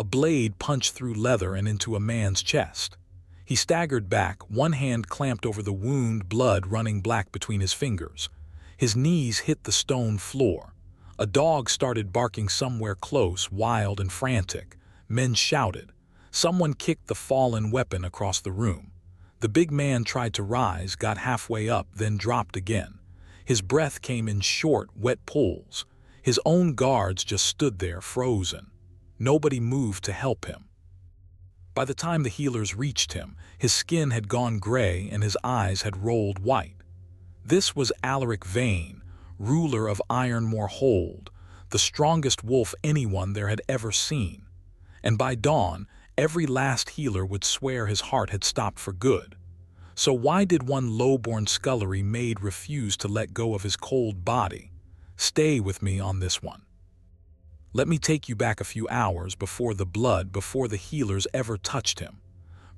A blade punched through leather and into a man's chest. He staggered back, one hand clamped over the wound, blood running black between his fingers. His knees hit the stone floor. A dog started barking somewhere close, wild and frantic. Men shouted. Someone kicked the fallen weapon across the room. The big man tried to rise, got halfway up, then dropped again. His breath came in short, wet pulls. His own guards just stood there, frozen. Nobody moved to help him. By the time the healers reached him, his skin had gone gray and his eyes had rolled white. This was Alaric Vane, ruler of Ironmore Hold, the strongest wolf anyone there had ever seen. And by dawn, every last healer would swear his heart had stopped for good. So why did one low-born scullery maid refuse to let go of his cold body? Stay with me on this one. Let me take you back a few hours before the healers ever touched him.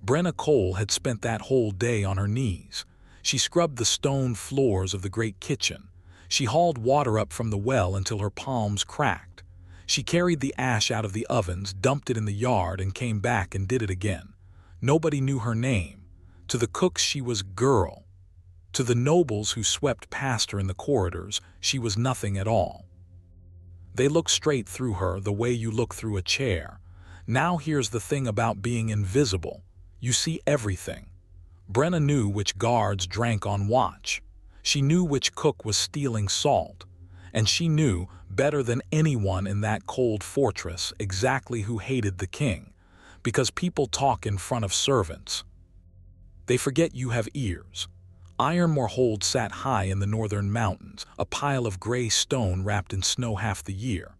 Brenna Cole had spent that whole day on her knees. She scrubbed the stone floors of the great kitchen. She hauled water up from the well until her palms cracked. She carried the ash out of the ovens, dumped it in the yard, and came back and did it again. Nobody knew her name. To the cooks she was Girl. To the nobles who swept past her in the corridors, she was nothing at all. They looked straight through her the way you look through a chair. Now here's the thing about being invisible. You see everything. Brenna knew which guards drank on watch. She knew which cook was stealing salt. And she knew, better than anyone in that cold fortress, exactly who hated the king. Because people talk in front of servants. They forget you have ears. Ironmore Hold sat high in the northern mountains, a pile of gray stone wrapped in snow half the year.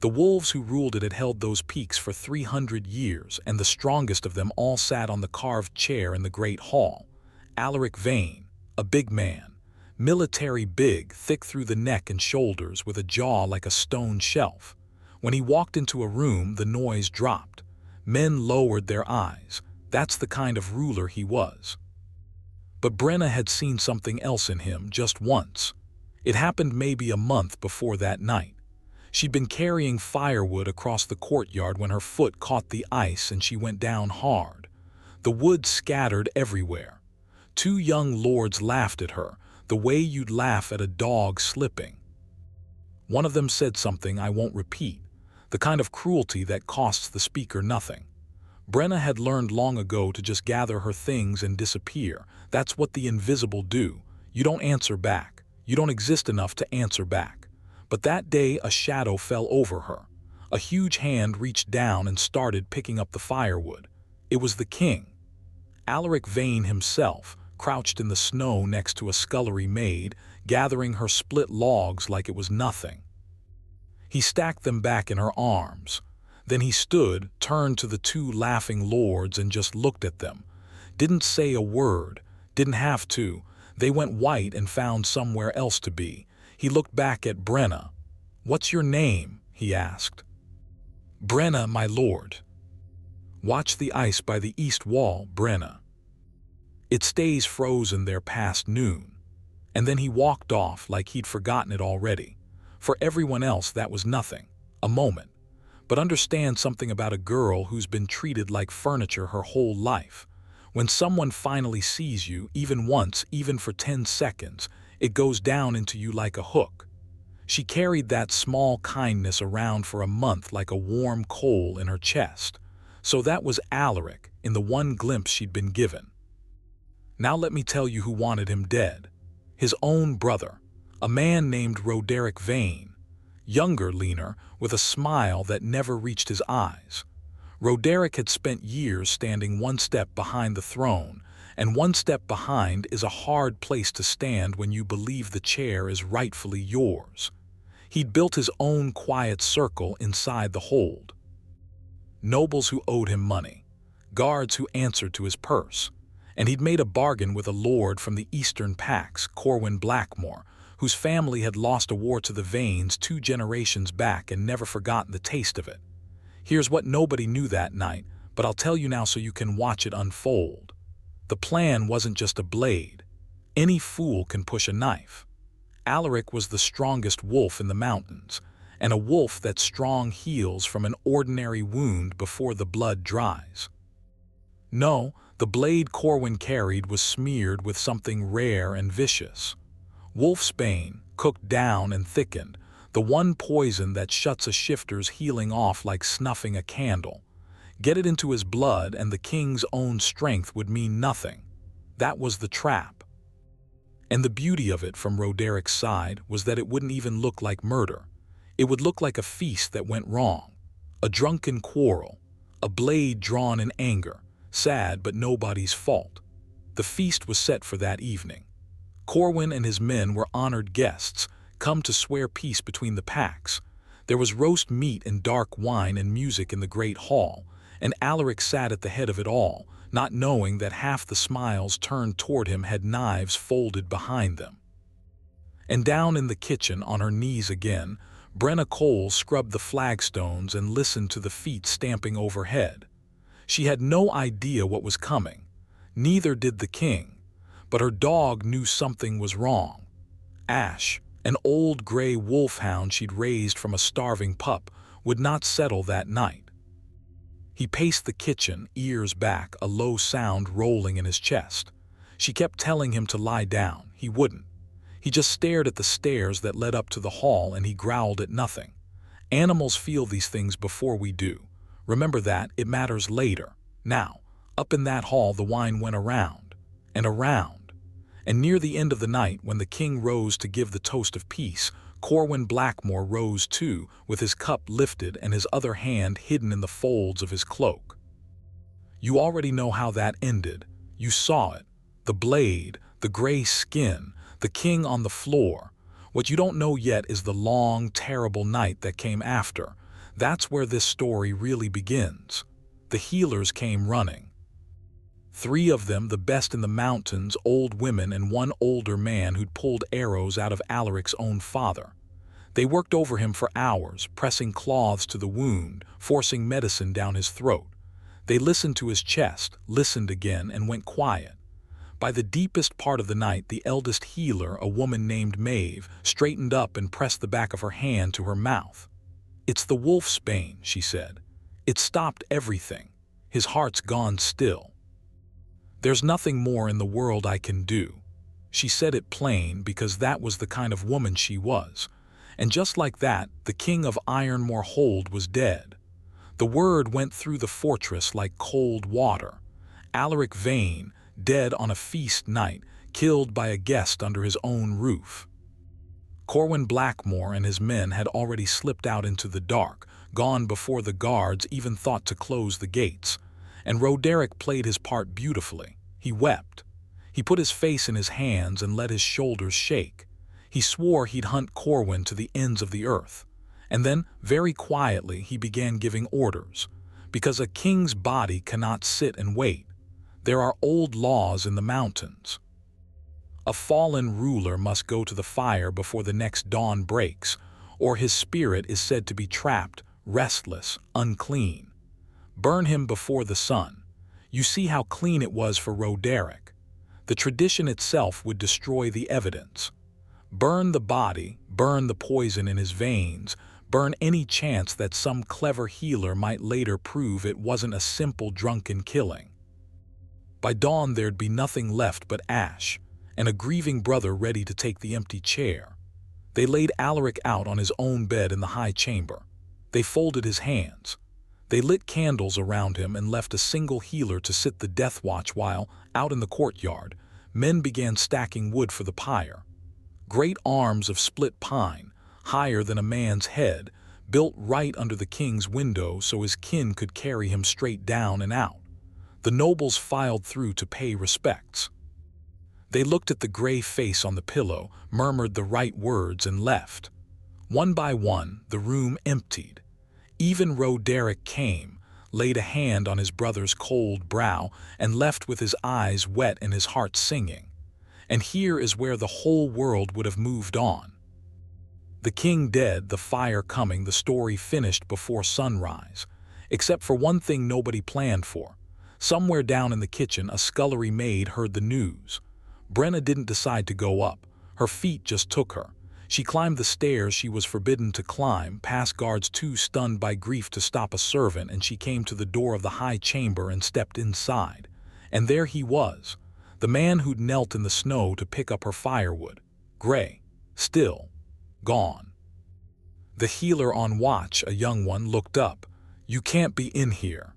The wolves who ruled it had held those peaks for 300 years, and the strongest of them all sat on the carved chair in the great hall. Alaric Vane, a big man, military big, thick through the neck and shoulders, with a jaw like a stone shelf. When he walked into a room, the noise dropped. Men lowered their eyes. That's the kind of ruler he was. But Brenna had seen something else in him just once. It happened maybe a month before that night. She'd been carrying firewood across the courtyard when her foot caught the ice and she went down hard. The wood scattered everywhere. Two young lords laughed at her, the way you'd laugh at a dog slipping. One of them said something I won't repeat, the kind of cruelty that costs the speaker nothing. Brenna had learned long ago to just gather her things and disappear. That's what the invisible do. You don't answer back. You don't exist enough to answer back. But that day a shadow fell over her. A huge hand reached down and started picking up the firewood. It was the king. Alaric Vane himself, crouched in the snow next to a scullery maid, gathering her split logs like it was nothing. He stacked them back in her arms. Then he stood, turned to the two laughing lords and just looked at them. Didn't say a word, didn't have to. They went white and found somewhere else to be. He looked back at Brenna. "What's your name?" he asked. "Brenna, my lord." "Watch the ice by the east wall, Brenna. It stays frozen there past noon." And then he walked off like he'd forgotten it already. For everyone else that was nothing, a moment. But understand something about a girl who's been treated like furniture her whole life. When someone finally sees you, even once, even for 10 seconds, it goes down into you like a hook. She carried that small kindness around for a month like a warm coal in her chest. So that was Alaric, in the one glimpse she'd been given. Now let me tell you who wanted him dead. His own brother, a man named Roderick Vane. Younger, leaner, with a smile that never reached his eyes. Roderick had spent years standing one step behind the throne, and one step behind is a hard place to stand when you believe the chair is rightfully yours. He'd built his own quiet circle inside the hold. Nobles who owed him money, guards who answered to his purse, and he'd made a bargain with a lord from the eastern Pax, Corwin Blackmore, whose family had lost a war to the Vanes 2 generations back and never forgotten the taste of it. Here's what nobody knew that night, but I'll tell you now so you can watch it unfold. The plan wasn't just a blade. Any fool can push a knife. Alaric was the strongest wolf in the mountains, and a wolf that strong heals from an ordinary wound before the blood dries. No, the blade Corwin carried was smeared with something rare and vicious. Wolf's bane, cooked down and thickened, the one poison that shuts a shifter's healing off like snuffing a candle. Get it into his blood and the king's own strength would mean nothing. That was the trap. And the beauty of it from Roderic's side was that it wouldn't even look like murder. It would look like a feast that went wrong. A drunken quarrel. A blade drawn in anger. Sad but nobody's fault. The feast was set for that evening. Corwin and his men were honored guests, come to swear peace between the packs. There was roast meat and dark wine and music in the great hall, and Alaric sat at the head of it all, not knowing that half the smiles turned toward him had knives folded behind them. And down in the kitchen, on her knees again, Brenna Cole scrubbed the flagstones and listened to the feet stamping overhead. She had no idea what was coming. Neither did the king. But her dog knew something was wrong. Ash, an old gray wolfhound she'd raised from a starving pup, would not settle that night. He paced the kitchen, ears back, a low sound rolling in his chest. She kept telling him to lie down. He wouldn't. He just stared at the stairs that led up to the hall and he growled at nothing. Animals feel these things before we do. Remember that, it matters later. Now, up in that hall the wine went around and around. And near the end of the night, when the king rose to give the toast of peace, Corwin Blackmore rose too, with his cup lifted and his other hand hidden in the folds of his cloak. You already know how that ended. You saw it. The blade, the gray skin, the king on the floor. What you don't know yet is the long, terrible night that came after. That's where this story really begins. The healers came running. 3 of them, the best in the mountains, old women and one older man who'd pulled arrows out of Alaric's own father. They worked over him for hours, pressing cloths to the wound, forcing medicine down his throat. They listened to his chest, listened again, and went quiet. By the deepest part of the night, the eldest healer, a woman named Maeve, straightened up and pressed the back of her hand to her mouth. "It's the wolf's bane," she said. "It stopped everything. His heart's gone still. There's nothing more in the world I can do." She said it plain because that was the kind of woman she was. And just like that, the king of Ironmore Hold was dead. The word went through the fortress like cold water. Alaric Vane, dead on a feast night, killed by a guest under his own roof. Corwin Blackmore and his men had already slipped out into the dark, gone before the guards even thought to close the gates. And Roderick played his part beautifully. He wept. He put his face in his hands and let his shoulders shake. He swore he'd hunt Corwin to the ends of the earth. And then, very quietly, he began giving orders. Because a king's body cannot sit and wait. There are old laws in the mountains. A fallen ruler must go to the fire before the next dawn breaks, or his spirit is said to be trapped, restless, unclean. Burn him before the sun. You see how clean it was for Roderick. The tradition itself would destroy the evidence. Burn the body, burn the poison in his veins, burn any chance that some clever healer might later prove it wasn't a simple drunken killing. By dawn there'd be nothing left but ash, and a grieving brother ready to take the empty chair. They laid Alaric out on his own bed in the high chamber. They folded his hands. They lit candles around him and left a single healer to sit the death watch while, out in the courtyard, men began stacking wood for the pyre. Great arms of split pine, higher than a man's head, built right under the king's window so his kin could carry him straight down and out. The nobles filed through to pay respects. They looked at the gray face on the pillow, murmured the right words, and left. One by one, the room emptied. Even Roderick came, laid a hand on his brother's cold brow, and left with his eyes wet and his heart singing. And here is where the whole world would have moved on. The king dead, the fire coming, the story finished before sunrise. Except for one thing nobody planned for. Somewhere down in the kitchen, a scullery maid heard the news. Brenna didn't decide to go up. Her feet just took her. She climbed the stairs she was forbidden to climb, past guards too stunned by grief to stop a servant, and she came to the door of the high chamber and stepped inside. And there he was, the man who'd knelt in the snow to pick up her firewood. Gray, still, gone. The healer on watch, a young one, looked up. "You can't be in here."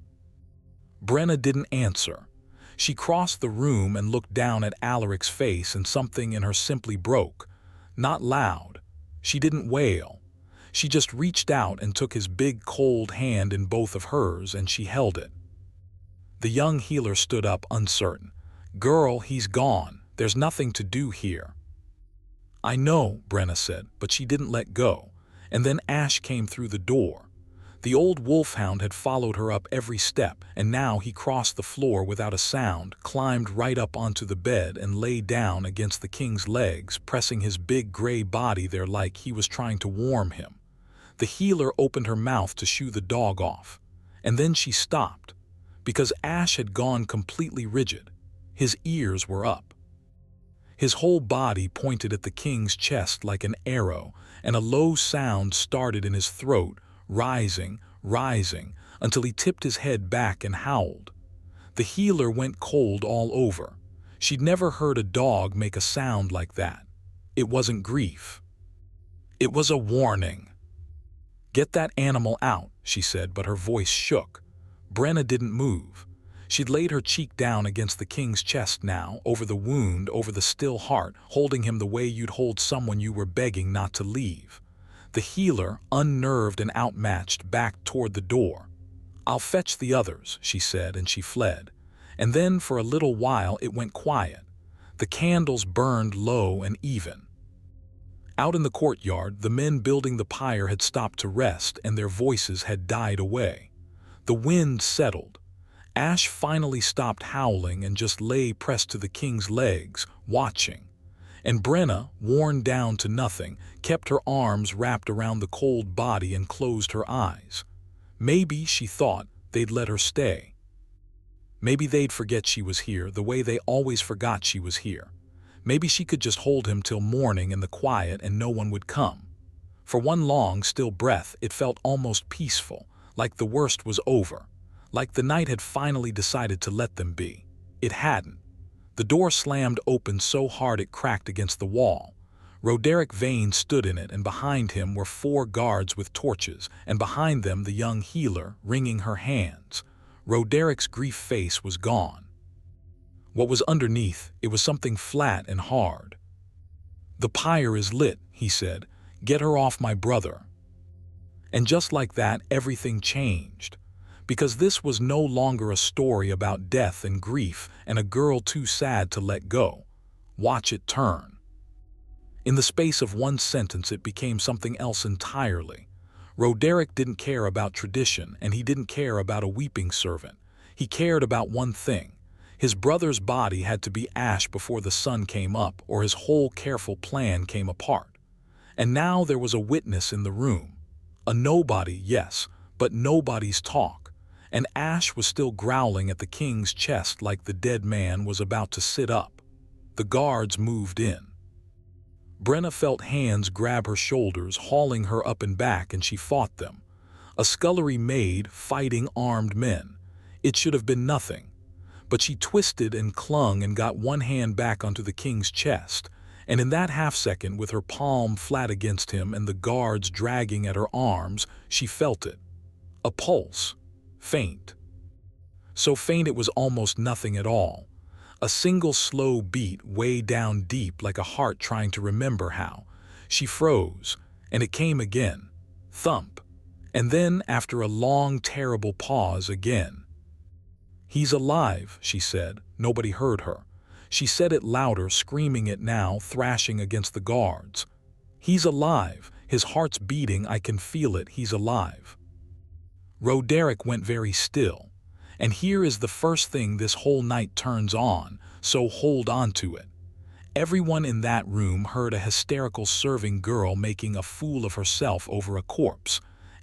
Brenna didn't answer. She crossed the room and looked down at Alaric's face, and something in her simply broke. Not loud. She didn't wail. She just reached out and took his big cold hand in both of hers, and she held it. The young healer stood up, uncertain. "Girl, he's gone. There's nothing to do here." "I know," Brenna said, but she didn't let go. And then Ash came through the door. The old wolfhound had followed her up every step, and now he crossed the floor without a sound, climbed right up onto the bed, and lay down against the king's legs, pressing his big gray body there like he was trying to warm him. The healer opened her mouth to shoo the dog off, and then she stopped, because Ash had gone completely rigid. His ears were up. His whole body pointed at the king's chest like an arrow, and a low sound started in his throat, rising, until he tipped his head back and howled. The healer went cold all over. She'd never heard a dog make a sound like that. It wasn't grief. It was a warning. "Get that animal out," she said, but her voice shook. Brenna didn't move. She'd laid her cheek down against the king's chest now, over the wound, over the still heart, holding him the way you'd hold someone you were begging not to leave. The healer, unnerved and outmatched, backed toward the door. "I'll fetch the others," she said, and she fled. And then for a little while it went quiet. The candles burned low and even. Out in the courtyard, the men building the pyre had stopped to rest, and their voices had died away. The wind settled. Ash finally stopped howling and just lay pressed to the king's legs, watching. And Brenna, worn down to nothing, kept her arms wrapped around the cold body and closed her eyes. Maybe, she thought, they'd let her stay. Maybe they'd forget she was here, the way they always forgot she was here. Maybe she could just hold him till morning in the quiet and no one would come. For one long, still breath, it felt almost peaceful, like the worst was over, like the night had finally decided to let them be. It hadn't. The door slammed open so hard it cracked against the wall. Roderick Vane stood in it, and behind him were 4 guards with torches, and behind them the young healer, wringing her hands. Roderick's grief face was gone. What was underneath, it was something flat and hard. "The pyre is lit," he said. "Get her off my brother." And just like that, everything changed. Because this was no longer a story about death and grief and a girl too sad to let go. Watch it turn. In the space of one sentence, it became something else entirely. Roderick didn't care about tradition, and he didn't care about a weeping servant. He cared about one thing. His brother's body had to be ash before the sun came up, or his whole careful plan came apart. And now there was a witness in the room. A nobody, yes, but nobody's talk. And Ash was still growling at the king's chest like the dead man was about to sit up. The guards moved in. Brenna felt hands grab her shoulders, hauling her up and back, and she fought them. A scullery maid fighting armed men. It should have been nothing. But she twisted and clung and got one hand back onto the king's chest, and in that half-second, with her palm flat against him and the guards dragging at her arms, she felt it. A pulse. Faint. So faint it was almost nothing at all. A single slow beat way down deep, like a heart trying to remember how. She froze, and it came again. Thump. And then, after a long, terrible pause, again. "He's alive," she said. Nobody heard her. She said it louder, screaming it now, thrashing against the guards. "He's alive. His heart's beating. I can feel it. He's alive." Roderick went very still. And here is the first thing this whole night turns on, so hold on to it. Everyone in that room heard a hysterical serving girl making a fool of herself over a corpse.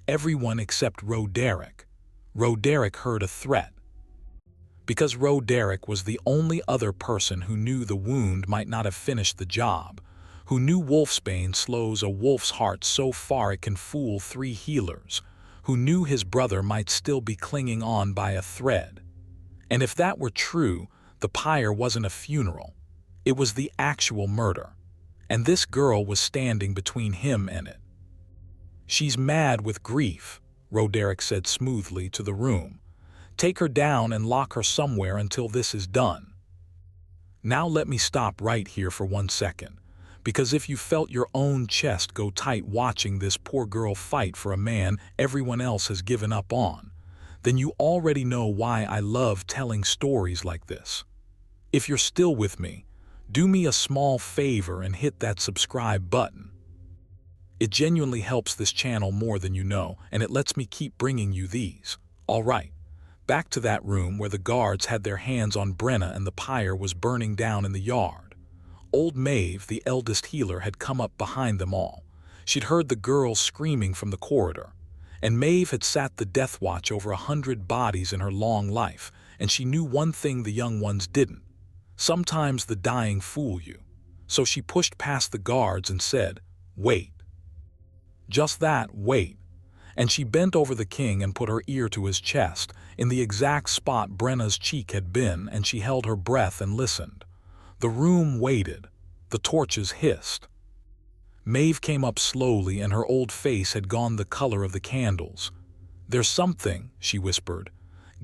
Everyone except Roderick. Roderick heard a threat. Because Roderick was the only other person who knew the wound might not have finished the job. who knew wolfsbane slows a wolf's heart so far it can fool 3 healers, who knew his brother might still be clinging on by a thread. And if that were true, the pyre wasn't a funeral. It was the actual murder. And this girl was standing between him and it. "She's mad with grief," Roderick said smoothly to the room. "Take her down and lock her somewhere until this is done." Now let me stop right here for 1 second, because if you felt your own chest go tight watching this poor girl fight for a man everyone else has given up on, then you already know why I love telling stories like this. If you're still with me, do me a small favor and hit that subscribe button. It genuinely helps this channel more than you know, and it lets me keep bringing you these. All right, back to that room where the guards had their hands on Brenna and the pyre was burning down in the yard. Old Maeve, the eldest healer, had come up behind them all. She'd heard the girls screaming from the corridor, and Maeve had sat the death watch over 100 bodies in her long life, and she knew one thing the young ones didn't. Sometimes the dying fool you. So she pushed past the guards and said, "Wait." Just that, wait. And she bent over the king and put her ear to his chest, in the exact spot Brenna's cheek had been, and she held her breath and listened. The room waited. The torches hissed. Maeve came up slowly, and her old face had gone the color of the candles. "There's something," she whispered.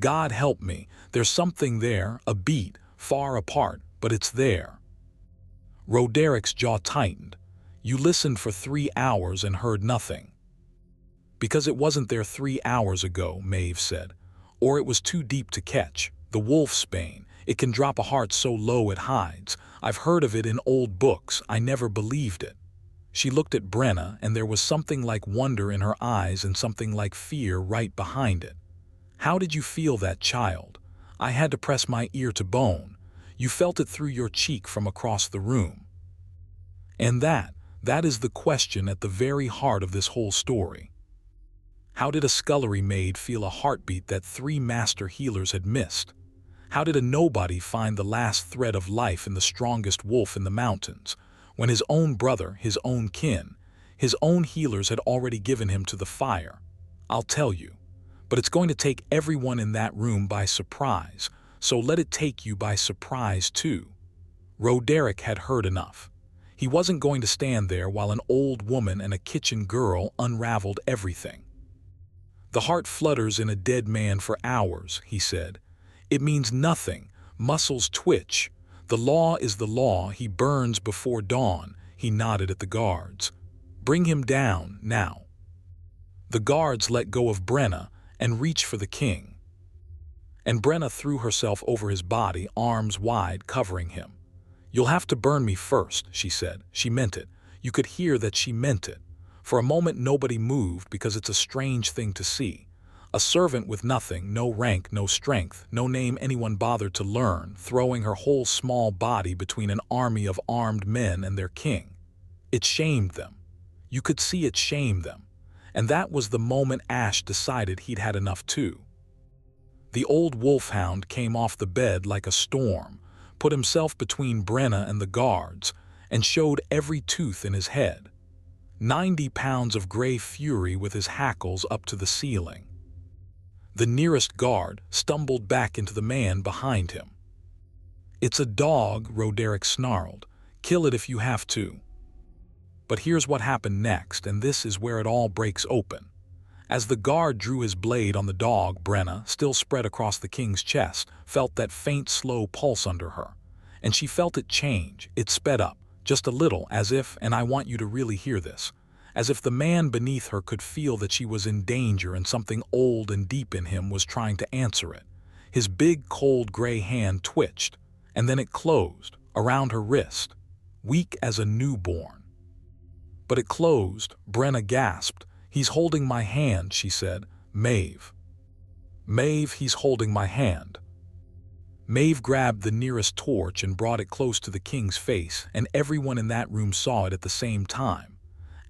"God help me, there's something there, a beat, far apart, but it's there." Roderick's jaw tightened. "You listened for 3 hours and heard nothing." "Because it wasn't there 3 hours ago," Maeve said. "Or it was too deep to catch. The wolfsbane, it can drop a heart so low it hides. I've heard of it in old books, I never believed it." She looked at Brenna, and there was something like wonder in her eyes and something like fear right behind it. "How did you feel that, child?" "I had to press my ear to bone. You felt it through your cheek from across the room." And that is the question at the very heart of this whole story. How did a scullery maid feel a heartbeat that 3 master healers had missed? How did a nobody find the last thread of life in the strongest wolf in the mountains, when his own brother, his own kin, his own healers had already given him to the fire? I'll tell you. But it's going to take everyone in that room by surprise, so let it take you by surprise too. Roderick had heard enough. He wasn't going to stand there while an old woman and a kitchen girl unraveled everything. "The heart flutters in a dead man for hours," he said. "It means nothing. Muscles twitch. The law is the law. He burns before dawn." He nodded at the guards. "Bring him down, now." The guards let go of Brenna and reached for the king. And Brenna threw herself over his body, arms wide, covering him. "You'll have to burn me first," she said. She meant it. You could hear that she meant it. For a moment nobody moved, because it's a strange thing to see. A servant with nothing, no rank, no strength, no name anyone bothered to learn, throwing her whole small body between an army of armed men and their king. It shamed them. You could see it shamed them. And that was the moment Ash decided he'd had enough too. The old wolfhound came off the bed like a storm, put himself between Brenna and the guards, and showed every tooth in his head. 90 pounds of gray fury with his hackles up to the ceiling. The nearest guard stumbled back into the man behind him. "It's a dog," Roderick snarled. "Kill it if you have to." But here's what happened next, and this is where it all breaks open. As the guard drew his blade on the dog, Brenna, still spread across the king's chest, felt that faint, slow pulse under her. And she felt it change. It sped up, just a little, as if, and I want you to really hear this, as if the man beneath her could feel that she was in danger and something old and deep in him was trying to answer it. His big, cold, gray hand twitched, and then it closed, around her wrist, weak as a newborn. But it closed. Brenna gasped. "He's holding my hand," she said. "Maeve. Maeve, he's holding my hand." Maeve grabbed the nearest torch and brought it close to the king's face, and everyone in that room saw it at the same time.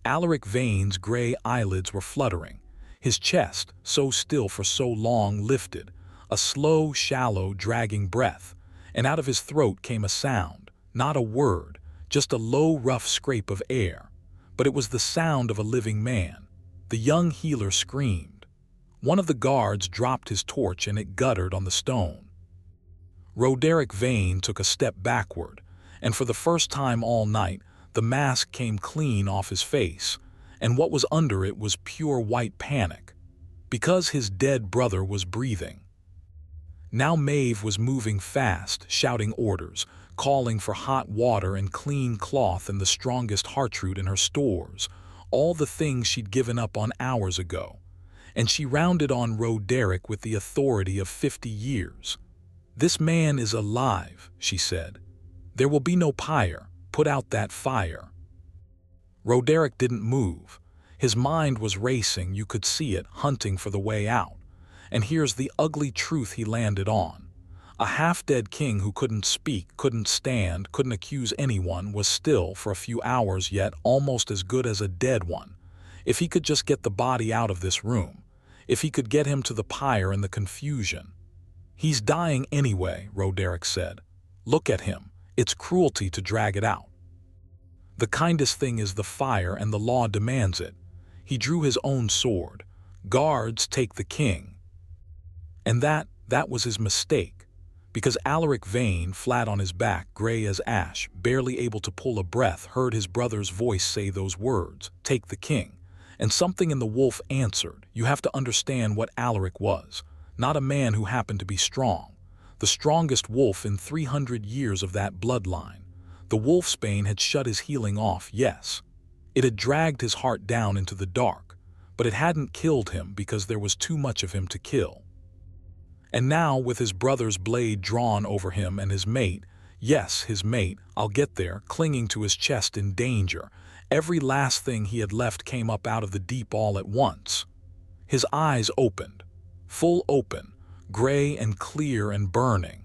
Alaric Vane's gray eyelids were fluttering. His chest, so still for so long, lifted, a slow, shallow, dragging breath, and out of his throat came a sound, not a word, just a low, rough scrape of air, but it was the sound of a living man. The young healer screamed. One of the guards dropped his torch and it guttered on the stone. Roderick Vane took a step backward, and for the first time all night, the mask came clean off his face, and what was under it was pure white panic, because his dead brother was breathing. Now Maeve was moving fast, shouting orders, calling for hot water and clean cloth and the strongest heartroot in her stores, all the things she'd given up on hours ago, and she rounded on Roderick with the authority of 50 years. "This man is alive," she said. "There will be no pyre. Put out that fire." Roderick didn't move. His mind was racing, you could see it, hunting for the way out. And here's the ugly truth he landed on. A half-dead king who couldn't speak, couldn't stand, couldn't accuse anyone was still, for a few hours yet, almost as good as a dead one. If he could just get the body out of this room. If he could get him to the pyre in the confusion. "He's dying anyway," Roderick said. "Look at him. It's cruelty to drag it out. The kindest thing is the fire, and the law demands it." He drew his own sword. "Guards, take the king." And that was his mistake, because Alaric Vane, flat on his back, gray as ash, barely able to pull a breath, heard his brother's voice say those words, "Take the king." And something in the wolf answered. You have to understand what Alaric was. Not a man who happened to be strong. The strongest wolf in 300 years of that bloodline. The wolfsbane had shut his healing off, yes. It had dragged his heart down into the dark, but it hadn't killed him because there was too much of him to kill. And now, with his brother's blade drawn over him and his mate, yes, his mate, I'll get there, clinging to his chest in danger, every last thing he had left came up out of the deep all at once. His eyes opened, full open, gray and clear and burning.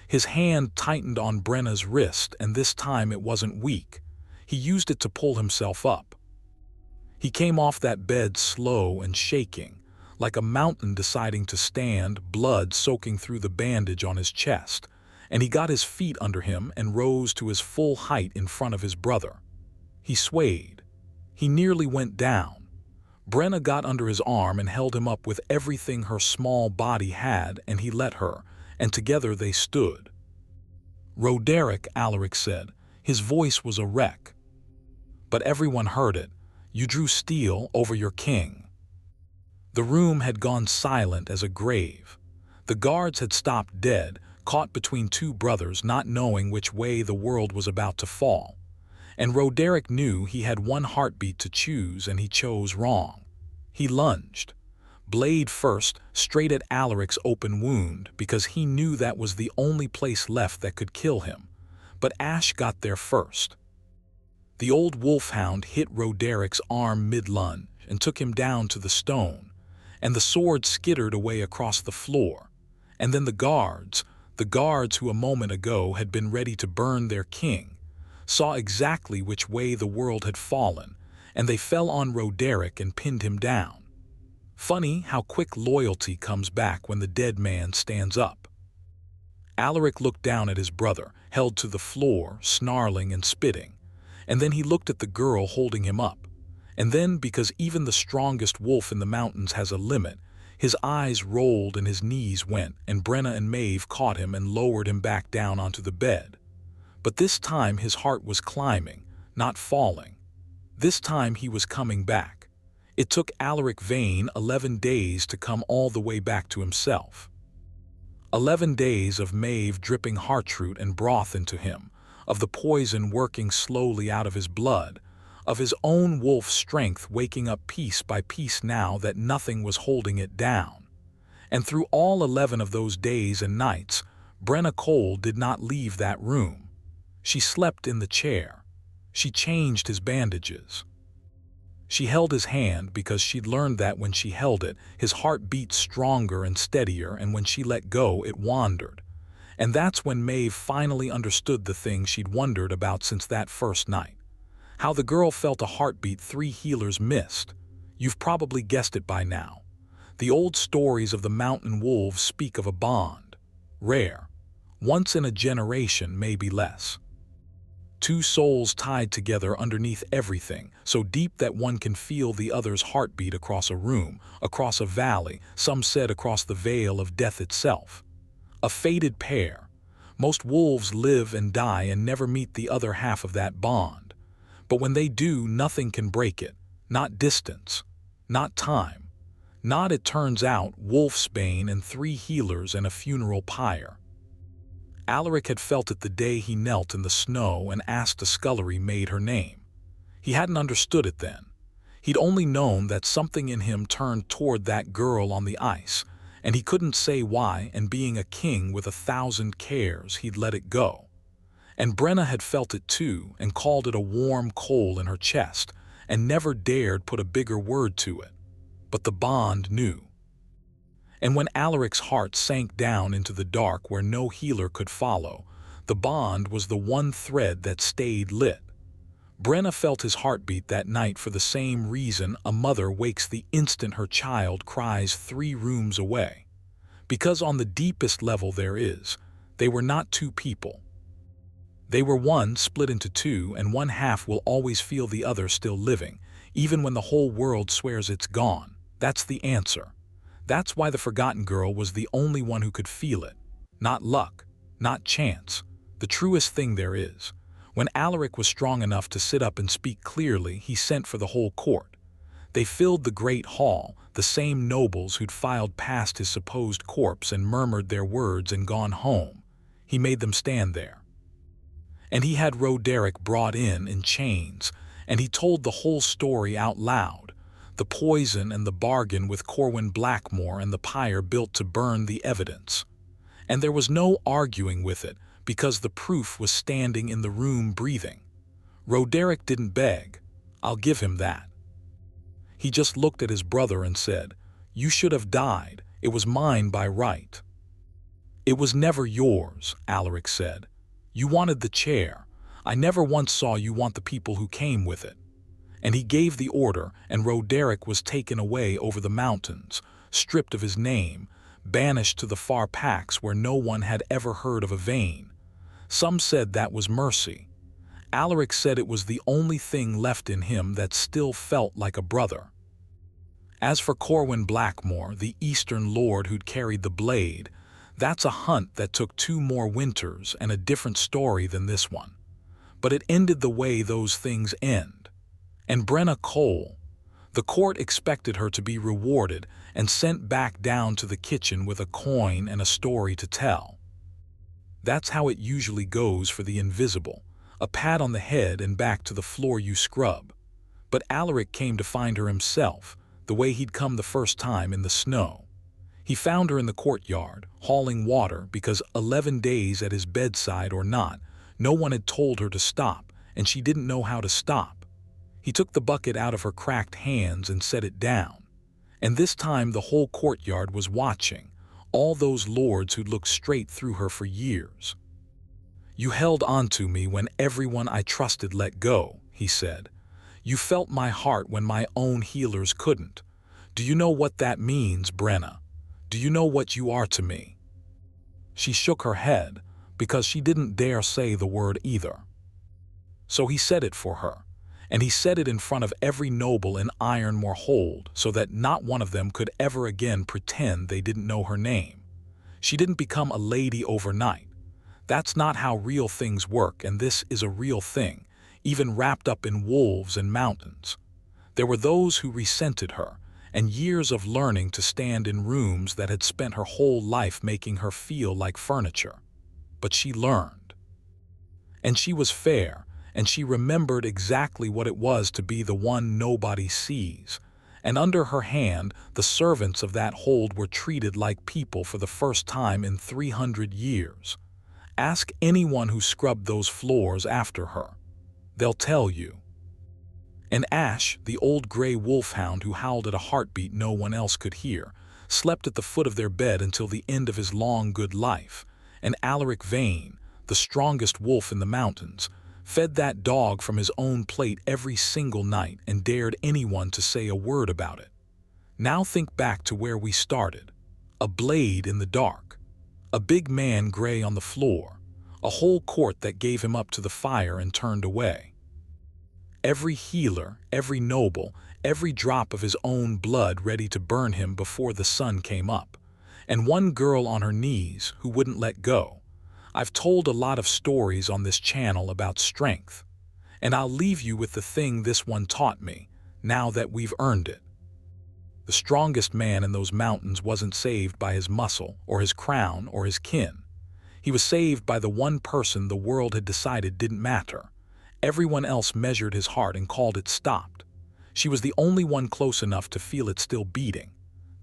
His hand tightened on Brenna's wrist, and this time it wasn't weak. He used it to pull himself up. He came off that bed slow and shaking, like a mountain deciding to stand, blood soaking through the bandage on his chest, and he got his feet under him and rose to his full height in front of his brother. He swayed. He nearly went down. Brenna got under his arm and held him up with everything her small body had, and he let her, and together they stood. "Roderick," Alaric said. His voice was a wreck. But everyone heard it. "You drew steel over your king." The room had gone silent as a grave. The guards had stopped dead, caught between two brothers, not knowing which way the world was about to fall. And Roderick knew he had one heartbeat to choose, and he chose wrong. He lunged. Blade first, straight at Alaric's open wound, because he knew that was the only place left that could kill him. But Ash got there first. The old wolfhound hit Roderick's arm mid-lunge and took him down to the stone, and the sword skittered away across the floor. And then the guards who a moment ago had been ready to burn their king, saw exactly which way the world had fallen, and they fell on Roderick and pinned him down. Funny how quick loyalty comes back when the dead man stands up. Alaric looked down at his brother, held to the floor, snarling and spitting, and then he looked at the girl holding him up. And then, because even the strongest wolf in the mountains has a limit, his eyes rolled and his knees went, and Brenna and Maeve caught him and lowered him back down onto the bed. But this time his heart was climbing, not falling. This time he was coming back. It took Alaric Vane 11 days to come all the way back to himself. 11 days of Maeve dripping heartroot and broth into him, of the poison working slowly out of his blood, of his own wolf strength waking up piece by piece now that nothing was holding it down. And through all 11 of those days and nights, Brenna Cole did not leave that room. She slept in the chair. She changed his bandages. She held his hand because she'd learned that when she held it, his heart beat stronger and steadier, and when she let go, it wandered. And that's when Maeve finally understood the thing she'd wondered about since that first night. How the girl felt a heartbeat 3 healers missed. You've probably guessed it by now. The old stories of the mountain wolves speak of a bond. Rare. Once in a generation, maybe less. Two souls tied together underneath everything, so deep that one can feel the other's heartbeat across a room, across a valley, some said across the veil of death itself. A fated pair. Most wolves live and die and never meet the other half of that bond. But when they do, nothing can break it. Not distance. Not time. Not, it turns out, wolfsbane and 3 healers and a funeral pyre. Alaric had felt it the day he knelt in the snow and asked a scullery maid her name. He hadn't understood it then. He'd only known that something in him turned toward that girl on the ice, and he couldn't say why, and being a king with 1,000 cares, he'd let it go. And Brenna had felt it too, and called it a warm coal in her chest, and never dared put a bigger word to it. But the bond knew. And when Alaric's heart sank down into the dark where no healer could follow, the bond was the one thread that stayed lit. Brenna felt his heartbeat that night for the same reason a mother wakes the instant her child cries 3 rooms away. Because on the deepest level there is, they were not 2 people. They were one split into 2, and one half will always feel the other still living, even when the whole world swears it's gone. That's the answer. That's why the forgotten girl was the only one who could feel it. Not luck, not chance, the truest thing there is. When Alaric was strong enough to sit up and speak clearly, he sent for the whole court. They filled the great hall, the same nobles who'd filed past his supposed corpse and murmured their words and gone home. He made them stand there. And he had Roderick brought in chains, and he told the whole story out loud. The poison and the bargain with Corwin Blackmore and the pyre built to burn the evidence. And there was no arguing with it, because the proof was standing in the room breathing. Roderick didn't beg. I'll give him that. He just looked at his brother and said, "You should have died. It was mine by right." "It was never yours," Alaric said. "You wanted the chair. I never once saw you want the people who came with it." And he gave the order, and Roderick was taken away over the mountains, stripped of his name, banished to the far packs where no one had ever heard of a vein. Some said that was mercy. Alaric said it was the only thing left in him that still felt like a brother. As for Corwin Blackmore, the Eastern lord who'd carried the blade, that's a hunt that took 2 more winters and a different story than this one. But it ended the way those things end. And Brenna Cole, the court expected her to be rewarded and sent back down to the kitchen with a coin and a story to tell. That's how it usually goes for the invisible, a pat on the head and back to the floor you scrub. But Alaric came to find her himself, the way he'd come the first time in the snow. He found her in the courtyard, hauling water because 11 days at his bedside or not, no one had told her to stop, and she didn't know how to stop. He took the bucket out of her cracked hands and set it down. And this time the whole courtyard was watching, all those lords who'd looked straight through her for years. "You held onto me when everyone I trusted let go," he said. "You felt my heart when my own healers couldn't. Do you know what that means, Brenna? Do you know what you are to me?" She shook her head, because she didn't dare say the word either. So he said it for her. And he said it in front of every noble in Ironmore Hold so that not one of them could ever again pretend they didn't know her name. She didn't become a lady overnight. That's not how real things work, and this is a real thing, even wrapped up in wolves and mountains. There were those who resented her, and years of learning to stand in rooms that had spent her whole life making her feel like furniture. But she learned. And she was fair. And she remembered exactly what it was to be the one nobody sees. And under her hand, the servants of that hold were treated like people for the first time in 300 years. Ask anyone who scrubbed those floors after her. They'll tell you. And Ash, the old gray wolfhound who howled at a heartbeat no one else could hear, slept at the foot of their bed until the end of his long good life. And Alaric Vane, the strongest wolf in the mountains, fed that dog from his own plate every single night and dared anyone to say a word about it. Now think back to where we started. A blade in the dark. A big man gray on the floor. a whole court that gave him up to the fire and turned away. Every healer, every noble, every drop of his own blood ready to burn him before the sun came up. And one girl on her knees who wouldn't let go. I've told a lot of stories on this channel about strength, and I'll leave you with the thing this one taught me, now that we've earned it. The strongest man in those mountains wasn't saved by his muscle or his crown or his kin. He was saved by the one person the world had decided didn't matter. Everyone else measured his heart and called it stopped. She was the only one close enough to feel it still beating.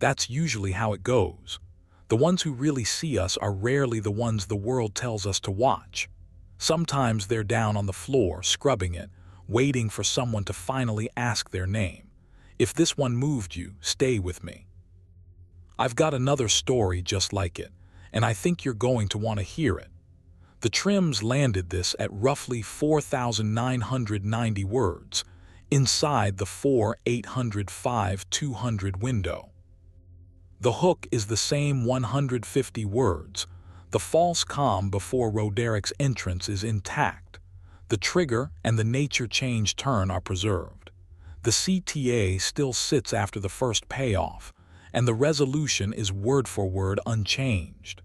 That's usually how it goes. The ones who really see us are rarely the ones the world tells us to watch. Sometimes they're down on the floor, scrubbing it, waiting for someone to finally ask their name. If this one moved you, stay with me. I've got another story just like it, and I think you're going to want to hear it. The Trims landed this at roughly 4,990 words, inside the 4,805,200 window. The hook is the same 150 words. The false calm before Roderic's entrance is intact. The trigger and the nature change turn are preserved. The CTA still sits after the first payoff, and the resolution is word for word unchanged.